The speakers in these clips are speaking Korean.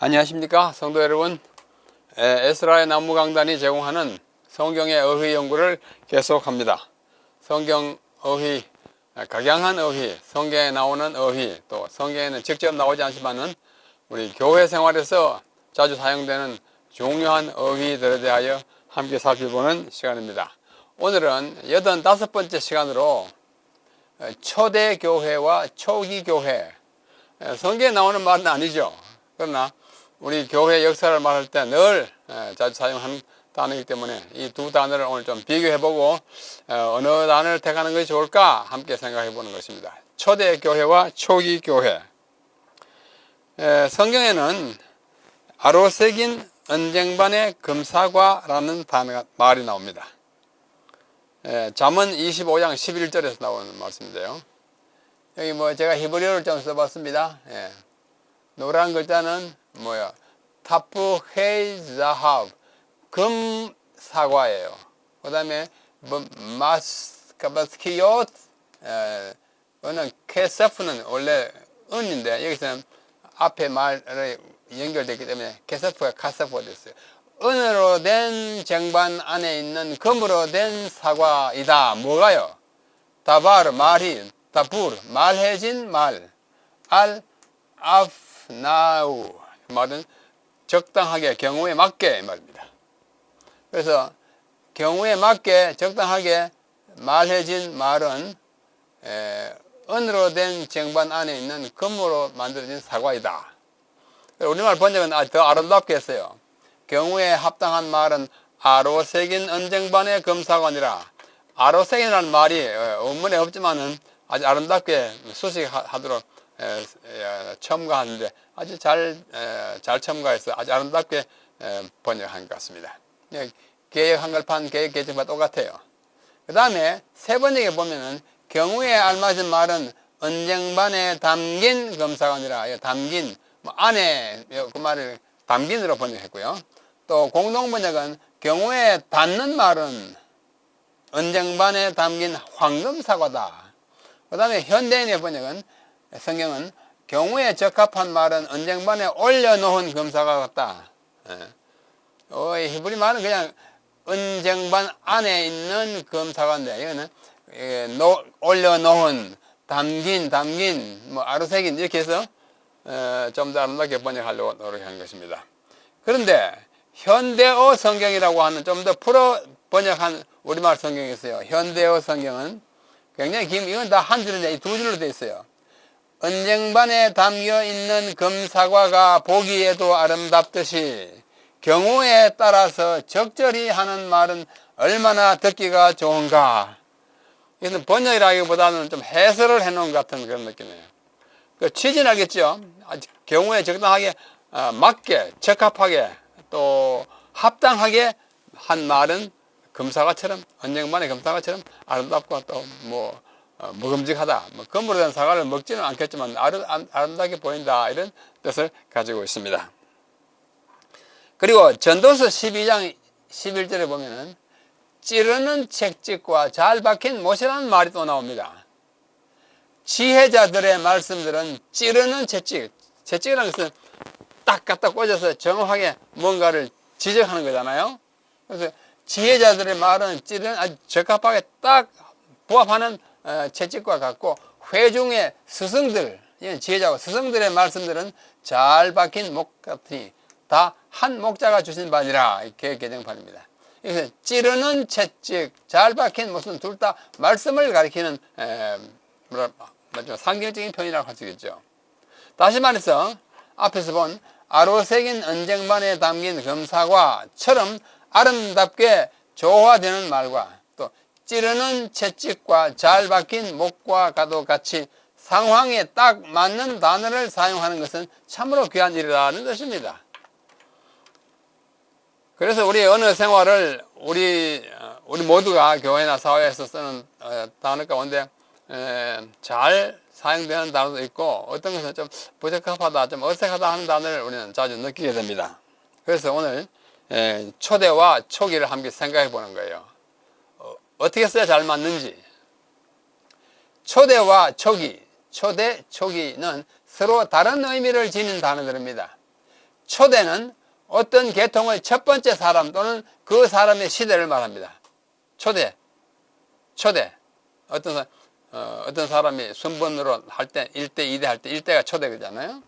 안녕하십니까 성도 여러분. 에스라의 나무강단이 제공하는 성경의 어휘 연구를 계속합니다. 성경 어휘, 각양한 어휘, 성경에 나오는 어휘, 또 성경에는 직접 나오지 않지만은 우리 교회 생활에서 자주 사용되는 중요한 어휘들에 대하여 함께 살펴보는 시간입니다. 오늘은 85번째 시간으로 초대교회와 초기교회, 성경에 나오는 말은 아니죠. 그러나 우리 교회 역사를 말할 때 늘 자주 사용하는 단어이기 때문에 이 두 단어를 오늘 좀 비교해보고 어느 단어를 택하는 것이 좋을까 함께 생각해보는 것입니다. 초대교회와 초기교회. 성경에는 아로새긴 언쟁반의 금사과라는 말이 나옵니다. 잠언 25장 11절에서 나오는 말씀인데요. 여기 제가 히브리어를 좀 써봤습니다. 노란 글자는 타프 헤이 자합, 금 사과예요. 그 다음에 마스카바스키요트, 이거는 케세프는 원래 은인데 여기서는 앞에 말에 연결되기 때문에 케세프가 카세프가 됐어요. 은으로 된 쟁반 안에 있는 금으로 된 사과이다. 뭐가요? 다바르, 말이, 다부르, 말해진 말, 아프나우, 말은 적당하게, 경우에 맞게 말입니다. 그래서 경우에 맞게 적당하게 말해진 말은 은으로 된 쟁반 안에 있는 금으로 만들어진 사과이다. 우리말 번역은 더 아름답게 했어요. 경우에 합당한 말은 아로새긴 언쟁반의 금사과니라. 아로새긴이라는 말이 원문에 없지만은 아주 아름답게 수식하도록 첨가하는데 아주 잘 첨가해서 아주 아름답게 번역한 것 같습니다. 개역 한글판, 개역 개정판 똑같아요. 그 다음에 세 번역에 보면은 경우에 알맞은 말은 언쟁반에 담긴 금사과니라. 담긴, 안에 그 말을 담긴으로 번역했고요. 또 공동 번역은 경우에 닿는 말은 언쟁반에 담긴 황금사과다. 그 다음에 현대인의 번역은 성경은 경우에 적합한 말은 언쟁반에 올려놓은 금사과 같다. 히브리 말은 그냥 언쟁반 안에 있는 금사과인데 이거는 올려놓은, 담긴, 아로새긴 이렇게 해서 좀 더 아름답게 번역하려고 노력한 것입니다. 그런데 현대어 성경이라고 하는 좀 더 풀어 번역한 우리말 성경이 있어요. 현대어 성경은 굉장히 긴, 이건 다 한 줄인데 두 줄로 되어 있어요. 언쟁반에 담겨 있는 금사과가 보기에도 아름답듯이 경우에 따라서 적절히 하는 말은 얼마나 듣기가 좋은가. 이것은 번역이라기보다는 좀 해설을 해놓은 것 같은 그런 느낌이에요. 취지는 알겠죠? 경우에 적당하게, 맞게, 적합하게, 또 합당하게 한 말은 금사과처럼, 언쟁반의 금사과처럼 아름답고 또 먹음직하다. 금으로 된 사과를 먹지는 않겠지만 아름답게 보인다. 이런 뜻을 가지고 있습니다. 그리고 전도서 12장 11절에 보면은 찌르는 채찍과 잘 박힌 못이라는 말이 또 나옵니다. 지혜자들의 말씀들은 찌르는 채찍, 채찍이라는 것은 딱 갖다 꽂아서 정확하게 뭔가를 지적하는 거잖아요. 그래서 지혜자들의 말은 찌르는 아주 적합하게 딱 부합하는 채찍과 같고, 회중의 스승들, 지혜자와 스승들의 말씀들은 잘 박힌 목 같으니 다 한 목자가 주신 바니라. 이렇게 개정판입니다. 그래서 찌르는 채찍, 잘 박힌 못은 둘 다 말씀을 가리키는 상징적인 표현이라고 할 수 있겠죠. 다시 말해서 앞에서 본 아로새긴 언쟁반에 담긴 금사과처럼 아름답게 조화되는 말과 또 찌르는 채찍과 잘 박힌 목과 가도 같이 상황에 딱 맞는 단어를 사용하는 것은 참으로 귀한 일이라는 뜻입니다. 그래서 우리 언어 생활을 우리 모두가 교회나 사회에서 쓰는 단어 가운데 잘 사용되는 단어도 있고, 어떤 것은 좀 부적합하다, 좀 어색하다 하는 단어를 우리는 자주 느끼게 됩니다. 그래서 오늘 초대와 초기를 함께 생각해 보는 거예요. 어떻게 써야 잘 맞는지. 초대와 초기, 초대, 초기는 서로 다른 의미를 지닌 단어들입니다. 초대는 어떤 계통의 첫 번째 사람 또는 그 사람의 시대를 말합니다. 초대. 어떤 사람이 순번으로 할 때 1대, 2대 할 때 1대가 초대잖아요.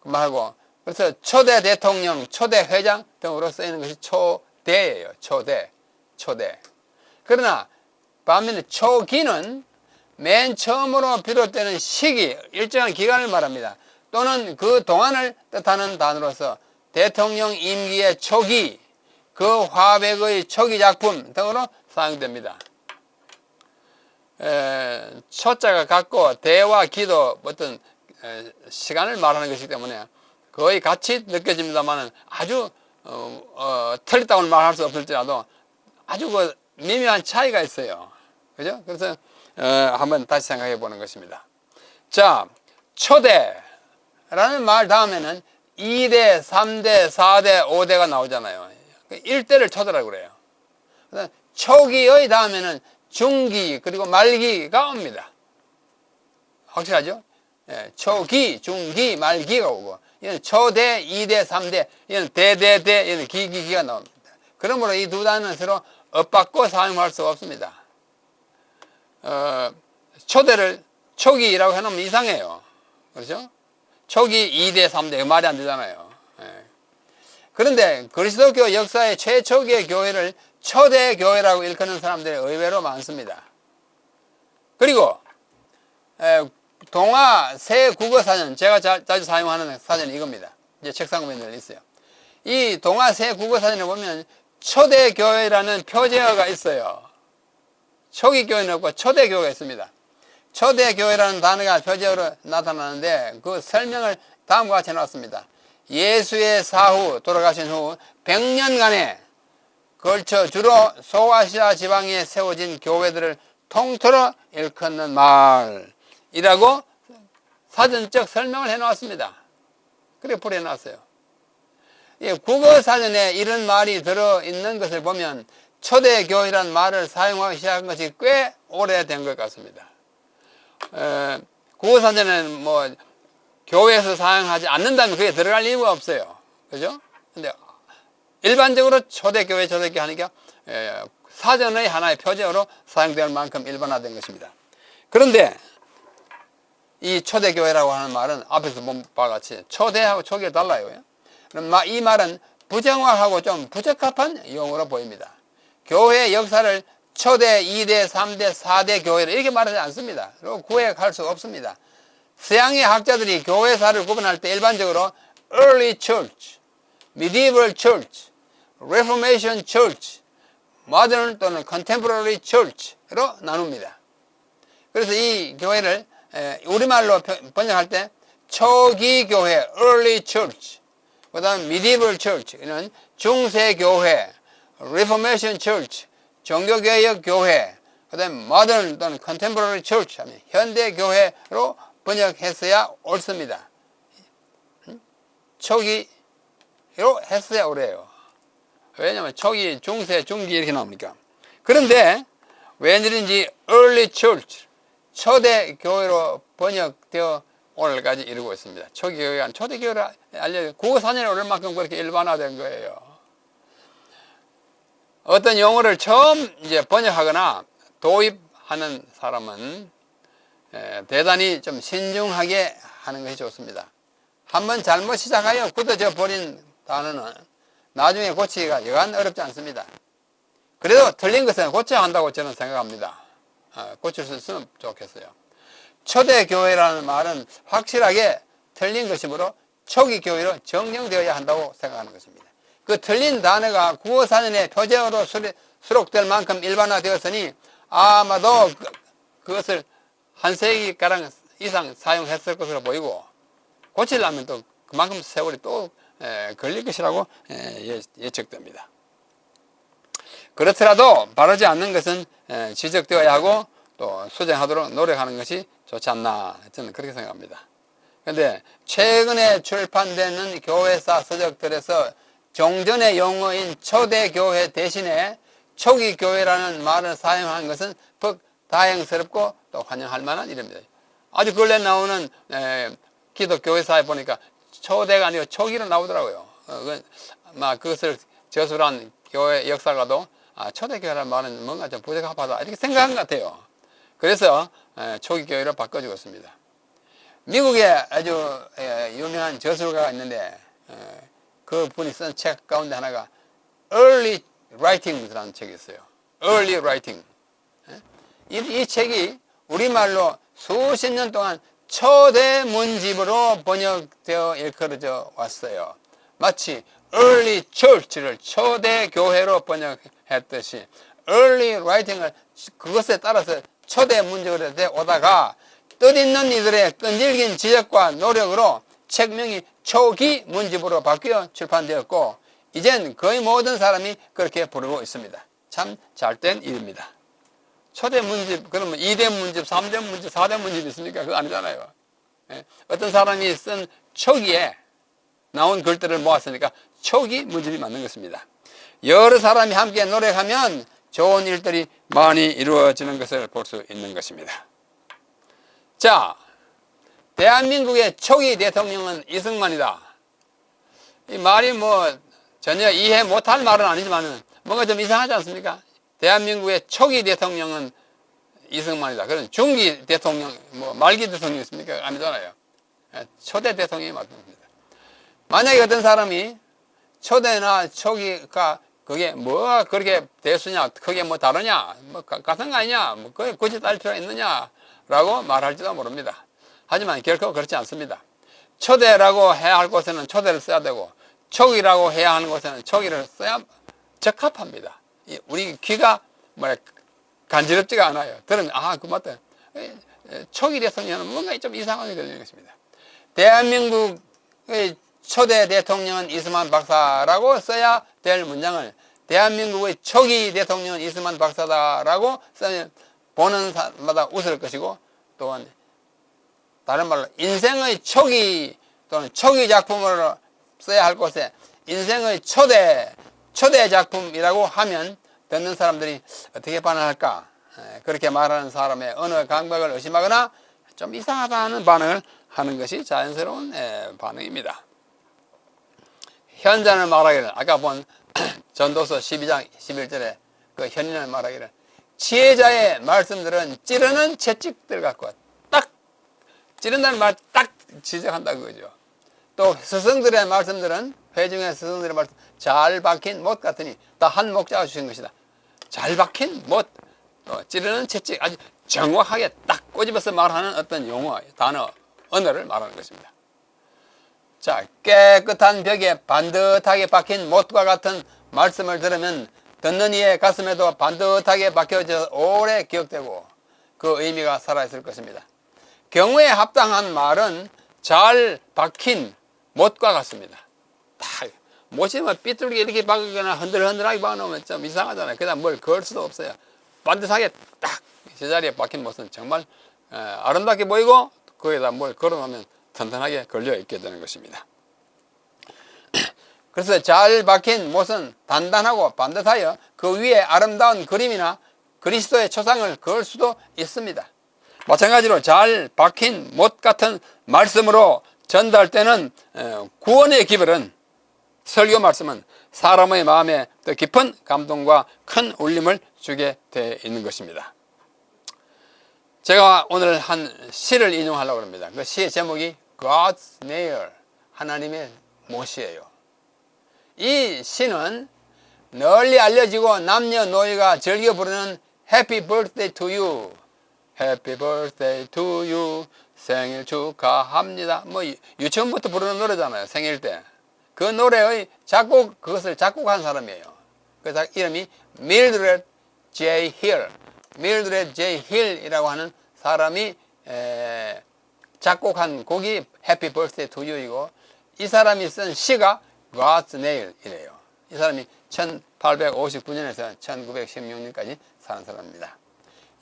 그 말고, 그래서 초대 대통령, 초대 회장 등으로 쓰이는 것이 초대예요. 초대. 그러나 반면에 초기는 맨 처음으로 비롯되는 시기, 일정한 기간을 말합니다. 또는 그 동안을 뜻하는 단어로서 대통령 임기의 초기, 그 화백의 초기 작품 등으로 사용됩니다. 초자가 같고 대와 기도 어떤 시간을 말하는 것이기 때문에 거의 같이 느껴집니다만 아주 틀렸다고는 말할 수 없을지라도 아주 그 미묘한 차이가 있어요. 그죠? 그래서 한번 다시 생각해 보는 것입니다. 자, 초대라는 말 다음에는 2대, 3대, 4대, 5대가 나오잖아요. 1대를 초대라고 그래요. 초기의 다음에는 중기 그리고 말기가 옵니다. 확실하죠? 초기, 중기, 말기가 오고 이건 초대, 2대, 3대, 이건 대대대, 이건 기기가 나옵니다. 그러므로 이 두 단어는 서로 엇받고 사용할 수 없습니다. 초대를 초기라고 해놓으면 이상해요. 그렇죠? 초기 2대, 3대 말이 안 되잖아요. 그런데 그리스도교 역사의 최초기의 교회를 초대교회라고 일컫는 사람들이 의외로 많습니다. 그리고 동화 새 국어 사전, 제가 자주 사용하는 사전이 이겁니다. 이제 책상 위에 늘 있어요. 이 동화 새 국어 사전에 보면 초대교회라는 표제어가 있어요. 초기 교회는 없고 초대교회가 있습니다. 초대교회라는 단어가 표제어로 나타나는데 그 설명을 다음과 같이 해놨습니다. 예수의 사후 돌아가신 후 100년간에 걸쳐 주로 소아시아 지방에 세워진 교회들을 통틀어 일컫는 말이라고 사전적 설명을 해놓았습니다. 그렇게 풀어놨어요. 국어사전에 이런 말이 들어있는 것을 보면 초대교회라는 말을 사용하기 시작한 것이 꽤 오래된 것 같습니다. 국어사전에는 뭐 교회에서 사용하지 않는다면 그게 들어갈 이유가 없어요. 그죠? 근데 일반적으로 초대교회 하니까 사전의 하나의 표제어로 사용될 만큼 일반화된 것입니다. 그런데 이 초대교회라고 하는 말은 앞에서 본 바와 같이 초대하고 초기가 달라요. 이 말은 부정확하고 좀 부적합한 용어로 보입니다. 교회의 역사를 초대, 2대, 3대, 4대 교회를 이렇게 말하지 않습니다. 그리고 구획할 수 없습니다. 서양의 학자들이 교회사를 구분할 때 일반적으로 Early Church, Medieval Church, Reformation Church, Modern 또는 Contemporary Church로 나눕니다. 그래서 이 교회를 우리말로 번역할 때 초기 교회, Early Church, 그 다음 Medieval Church, 이는 중세 교회, Reformation Church, 종교개혁 교회, 그 다음 Modern 또는 Contemporary Church 하면 현대 교회로 번역했어야 옳습니다. 초기로 했어야 옳아요. 왜냐하면 초기, 중세, 중기 이렇게 나옵니까? 그런데 웬일인지 Early Church, 초대 교회로 번역되어 오늘까지 이루고 있습니다. 초기 교회가 초대 교회를 알려 국어사전에 오를 만큼 그렇게 일반화된 거예요. 어떤 용어를 처음 이제 번역하거나 도입하는 사람은 대단히 좀 신중하게 하는 것이 좋습니다. 한번 잘못 시작하여 굳어져 버린 단어는 나중에 고치기가 여간 어렵지 않습니다. 그래도 틀린 것은 고쳐야 한다고 저는 생각합니다. 고칠 수 있으면 좋겠어요. 초대교회라는 말은 확실하게 틀린 것이므로 초기 교회로 정정되어야 한다고 생각하는 것입니다. 그 틀린 단어가 국어사전에 표제어로 수록될 만큼 일반화되었으니 아마도 그것을 한 세기가량 이상 사용했을 것으로 보이고 고치려면 또 그만큼 세월이 또 걸릴 것이라고 예측됩니다. 그렇더라도 바르지 않는 것은 지적되어야 하고 또 수정하도록 노력하는 것이 좋지 않나 저는 그렇게 생각합니다. 그런데 최근에 출판되는 교회사 서적들에서 종전의 용어인 초대교회 대신에 초기교회라는 말을 사용한 것은 퍽 다행스럽고 또 환영할 만한 일입니다. 아주 근래 나오는 기독교회사에 보니까 초대가 아니고 초기로 나오더라고요. 막 그것을 저술한 교회 역사가도 초대교회라는 말은 뭔가 좀 부적합하다 이렇게 생각한 것 같아요. 그래서 초기 교회로 바꿔주고 있습니다. 미국에 아주 유명한 저술가가 있는데 그 분이 쓴 책 가운데 하나가 Early Writing이라는 책이 있어요. Early Writing. 이 책이 우리말로 수십 년 동안 초대 문집으로 번역되어 일컬어져 왔어요. 마치 Early Church를 초대 교회로 번역했듯이 Early Writing을 그것에 따라서 초대 문집으로 돼 오다가 뜻있는 이들의 끈질긴 지적과 노력으로 책명이 초기 문집으로 바뀌어 출판되었고 이젠 거의 모든 사람이 그렇게 부르고 있습니다. 참 잘된 일입니다. 초대 문집, 그러면 2대 문집, 3대 문집, 4대 문집 있습니까? 그거 아니잖아요. 어떤 사람이 쓴 초기에 나온 글들을 모았으니까 초기 문집이 맞는 것입니다. 여러 사람이 함께 노력하면 좋은 일들이 많이 이루어지는 것을 볼 수 있는 것입니다. 자, 대한민국의 초기 대통령은 이승만이다. 이 말이 전혀 이해 못할 말은 아니지만 뭔가 좀 이상하지 않습니까? 대한민국의 초기 대통령은 이승만이다. 그런 중기 대통령, 말기 대통령이 있습니까? 아니잖아요. 초대 대통령이 맞습니다. 만약에 어떤 사람이 초대나 초기가 그게 뭐가 그렇게 대수냐, 크게 다르냐, 같은 거 아니냐, 그게 굳이 따질 필요가 있느냐라고 말할지도 모릅니다. 하지만 결코 그렇지 않습니다. 초대라고 해야 할 곳에는 초대를 써야 되고, 초기라고 해야 하는 곳에는 초기를 써야 적합합니다. 우리 귀가 간지럽지가 않아요. 들으면 그 맞다. 초기 대통령은 뭔가 좀 이상하게 들리는 것입니다. 대한민국의 초대 대통령은 이승만 박사라고 써야 될 문장을 대한민국의 초기 대통령은 이승만 박사다라고 쓰면 보는 사람마다 웃을 것이고, 또한 다른 말로 인생의 초기 또는 초기 작품으로 써야 할 곳에 인생의 초대 작품이라고 하면 듣는 사람들이 어떻게 반응할까? 그렇게 말하는 사람의 언어 감각을 의심하거나 좀 이상하다는 반응을 하는 것이 자연스러운 반응입니다. 현자는 말하기를, 아까 본 전도서 12장 11절에 그 현인을 말하기를, 지혜자의 말씀들은 찌르는 채찍들 같고, 딱 찌른다는 말 딱 지적한다 그거죠. 또 스승들의 말씀들은, 회중의 스승들의 말씀, 잘 박힌 못 같으니, 다 한 목자가 주신 것이다. 잘 박힌 못, 찌르는 채찍, 아주 정확하게 딱 꼬집어서 말하는 어떤 용어, 단어, 언어를 말하는 것입니다. 자, 깨끗한 벽에 반듯하게 박힌 못과 같은 말씀을 들으면 듣는 이의 가슴에도 반듯하게 박혀져 오래 기억되고 그 의미가 살아있을 것입니다. 경우에 합당한 말은 잘 박힌 못과 같습니다. 딱 못이 삐뚤게 이렇게 박거나 흔들흔들하게 박아놓으면 좀 이상하잖아요. 그다음 뭘 걸 수도 없어요. 반듯하게 딱 제자리에 박힌 못은 정말 아름답게 보이고 거기에다 뭘 걸어놓으면 튼튼하게 걸려있게 되는 것입니다. 그래서 잘 박힌 못은 단단하고 반듯하여 그 위에 아름다운 그림이나 그리스도의 초상을 그을 수도 있습니다. 마찬가지로 잘 박힌 못 같은 말씀으로 전달 때는 구원의 기별은, 설교 말씀은 사람의 마음에 더 깊은 감동과 큰 울림을 주게 되어 있는 것입니다. 제가 오늘 한 시를 인용하려고 합니다. 그 시의 제목이 God's Nail, 하나님의 못이에요. 이 시는 널리 알려지고 남녀노예가 즐겨 부르는 Happy Birthday to You, Happy Birthday to You, 생일 축하합니다. 유치원부터 부르는 노래잖아요. 생일 때. 그 노래의 그것을 작곡한 사람이에요. 그래서 이름이 Mildred J. Hill, Mildred J. Hill이라고 하는 사람이 작곡한 곡이 Happy Birthday to You이고, 이 사람이 쓴 시가 God's Nail이래요. 이 사람이 1859년에서 1916년까지 사는 사람입니다.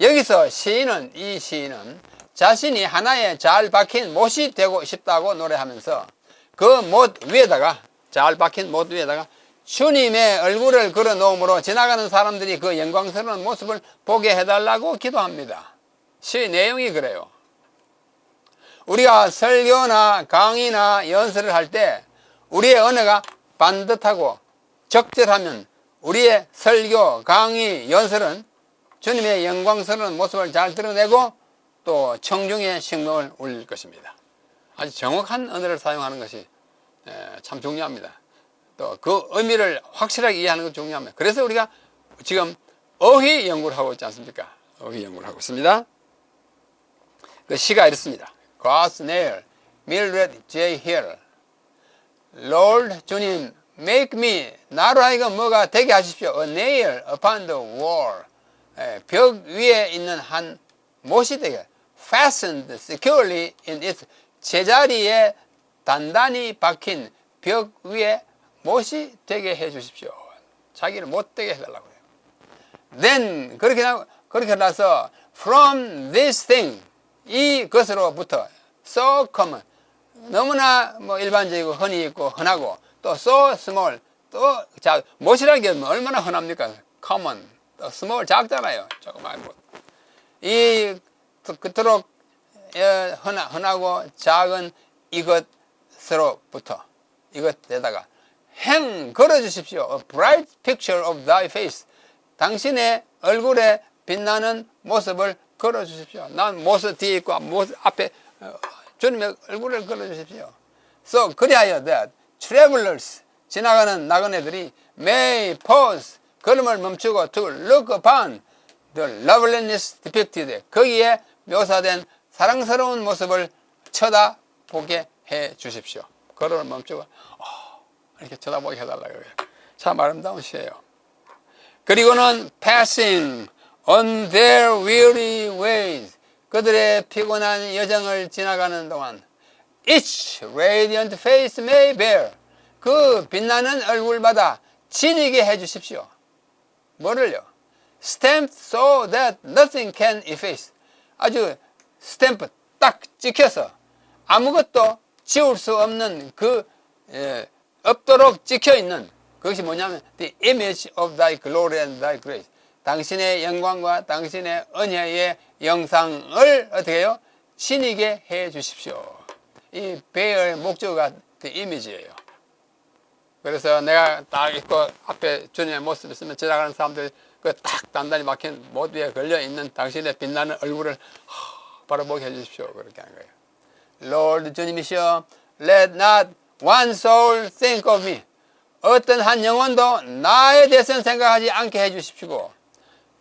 여기서 이 시인은 자신이 하나의 잘 박힌 못이 되고 싶다고 노래하면서 그 못 위에다가, 잘 박힌 못 위에다가 주님의 얼굴을 걸어 놓음으로 지나가는 사람들이 그 영광스러운 모습을 보게 해달라고 기도합니다. 시 내용이 그래요. 우리가 설교나 강의나 연설을 할 때 우리의 언어가 반듯하고 적절하면 우리의 설교, 강의, 연설은 주님의 영광스러운 모습을 잘 드러내고 또 청중의 심금을 울릴 것입니다. 아주 정확한 언어를 사용하는 것이 참 중요합니다. 또 그 의미를 확실하게 이해하는 것이 중요합니다. 그래서 우리가 지금 어휘 연구를 하고 있지 않습니까? 어휘 연구를 하고 있습니다. 그 시가 이렇습니다. God's nail, Mildred J. Hill. Lord 주님, make me, 나로 하여금 뭐가 되게 하십시오. A nail upon the wall. 벽 위에 있는 한 못이 되게 fastened securely in its 제자리에 단단히 박힌 벽 위에 못이 되게 해 주십시오. 자기를 못 되게 해달라고 해요. Then 그렇게 나서 from this thing, 이것으로부터 so common, 너무나 뭐 일반적이고 흔히 있고 흔하고 또 so small, 또 못이라는 게 얼마나 흔합니까? common, 또 small 작잖아요. 조그만 못. 이 그토록 흔하고 작은 이것으로부터 이것에다가 행 걸어주십시오. A bright picture of thy face. 당신의 얼굴에 빛나는 모습을 걸어주십시오. 난 모습 뒤에 있고 모습 앞에 주님의 얼굴을 걸어주십시오. So 그리하여 that travelers, 지나가는 나그네들이 may pause, 걸음을 멈추고 to look upon the loveliness depicted, 거기에 묘사된 사랑스러운 모습을 쳐다보게 해 주십시오. 걸음을 멈추고 이렇게 쳐다보게 해달라고요. 참 아름다운 시예요. 그리고는 passing on their weary ways, 그들의 피곤한 여정을 지나가는 동안 each radiant face may bear, 그 빛나는 얼굴마다 지니게 해 주십시오. 뭐를요? stamped so that nothing can efface, 아주 스탬프 딱 찍혀서 아무것도 지울 수 없는 그 없도록 찍혀있는 그것이 뭐냐면 the image of thy glory and thy grace, 당신의 영광과 당신의 은혜의 영상을 어떻게 해요? 지니게 해 주십시오. 이 bear의 목적어가 the image예요. 그래서 내가 딱 있고 앞에 주님의 모습이 있으면 지나가는 사람들이 그 딱 단단히 막힌 못 위에 걸려있는 당신의 빛나는 얼굴을 바라보게 해 주십시오. 그렇게 하는 거예요. Lord 주님이시여, let not one soul think of me, 어떤 한 영혼도 나에 대해서는 생각하지 않게 해 주십시오.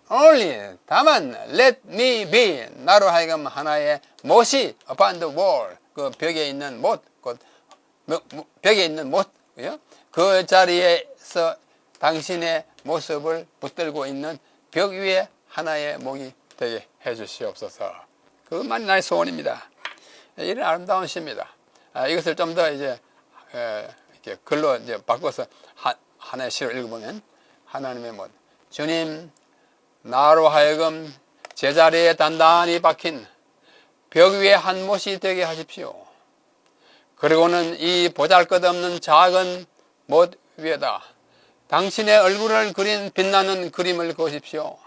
Only, 다만 let me be, 나로 하여금 하나의 못이 upon the wall, 그 벽에 있는 못, 벽에 있는 못, 그 자리에서 당신의 모습을 붙들고 있는 벽 위에 하나의 목이 되게 해 주시옵소서. 그것만이 나의 소원입니다. 이런 아름다운 시입니다. 이것을 좀 더 이제 이렇게 글로 이제 바꿔서 하나의 시를 읽어보면, 하나님의 못, 주님, 나로 하여금 제자리에 단단히 박힌 벽 위에 한 못이 되게 하십시오. 그리고는 이 보잘것없는 작은 못 위에다 당신의 얼굴을 그린 빛나는 그림을 그으십시오.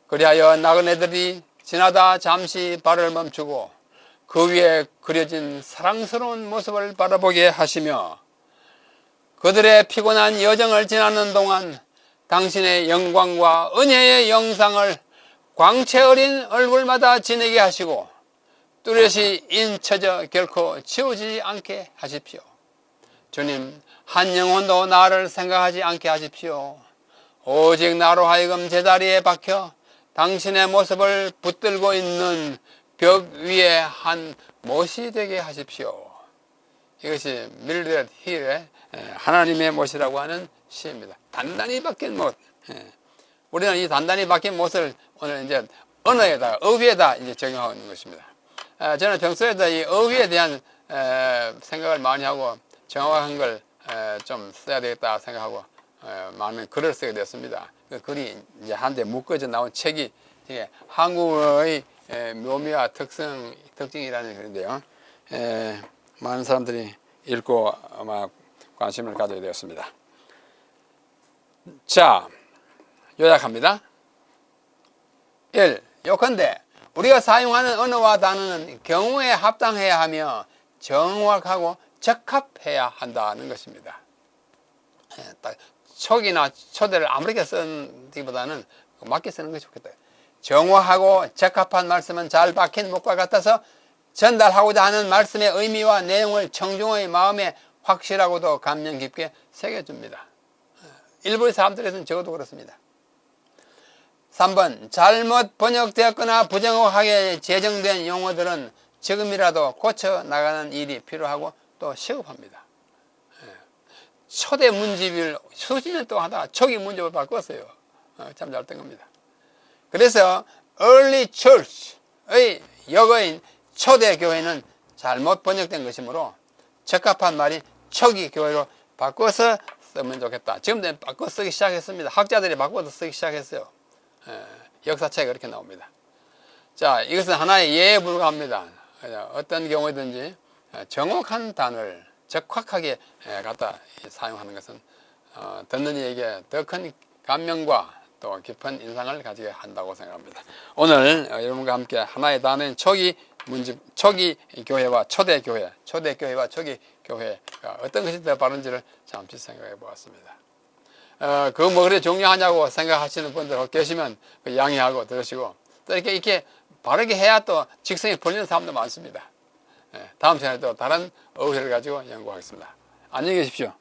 그리하여 나그네들이 지나다 잠시 발을 멈추고 그 위에 그려진 사랑스러운 모습을 바라보게 하시며 그들의 피곤한 여정을 지나는 동안 당신의 영광과 은혜의 영상을 광채 어린 얼굴마다 지니게 하시고 뚜렷이 인쳐져 결코 지우지 않게 하십시오. 주님, 한 영혼도 나를 생각하지 않게 하십시오. 오직 나로 하여금 제자리에 박혀 당신의 모습을 붙들고 있는 벽 위에 한 못이 되게 하십시오. 이것이 밀드레드 힐의 하나님의 못이라고 하는 시입니다. 단단히 박힌 못. 우리는 이 단단히 박힌 못을 오늘 이제 언어에다, 어휘에다 이제 적용하고 있는 것입니다. 저는 평소에도 이 어휘에 대한 생각을 많이 하고 정확한 걸 좀 써야 되겠다 생각하고 많은 글을 쓰게 됐습니다. 그 글이 이제 한데 묶어져 나온 책이 한국어의 묘미와 특징이라는 글인데요. 많은 사람들이 읽고 아마 관심을 가지게 되었습니다. 자, 요약합니다. 1. 요컨대 우리가 사용하는 언어와 단어는 경우에 합당해야 하며 정확하고 적합해야 한다는 것입니다. 딱 촉이나 초대를 아무렇게 쓰기보다는 맞게 쓰는 것이 좋겠다. 정확하고 적합한 말씀은 잘 박힌 목과 같아서 전달하고자 하는 말씀의 의미와 내용을 청중의 마음에 확실하고도 감명 깊게 새겨줍니다. 일부의 사람들에서는 적어도 그렇습니다. 3번, 잘못 번역되었거나 부정확하게 제정된 용어들은 지금이라도 고쳐 나가는 일이 필요하고 또 시급합니다. 초대 문집을 수십 년 동안 하다가 초기 문집을 바꿨어요. 참 잘 된 겁니다. 그래서 early church의 역어인 초대 교회는 잘못 번역된 것이므로 적합한 말이 초기 교회로 바꿔서 쓰면 좋겠다. 지금도 바꿔 쓰기 시작했습니다. 학자들이 바꿔서 쓰기 시작했어요. 역사책에 그렇게 나옵니다. 자, 이것은 하나의 예에 불과합니다. 어떤 경우든지 정확한 단어를 적확하게 갖다 사용하는 것은 듣는 이에게 더 큰 감명과 또 깊은 인상을 가지게 한다고 생각합니다. 오늘 여러분과 함께 하나의 단어인 초기 문집, 초기 교회와 초대 교회, 초대 교회와 초기 교회가 어떤 것이 더 바른지를 잠시 생각해 보았습니다. 그거 뭐 그래 중요하냐고 생각하시는 분들 계시면 양해하고 들으시고 또 이렇게 바르게 해야 또 직성이 풀리는 사람도 많습니다. 다음 시간에 또 다른 어휘를 가지고 연구하겠습니다. 안녕히 계십시오.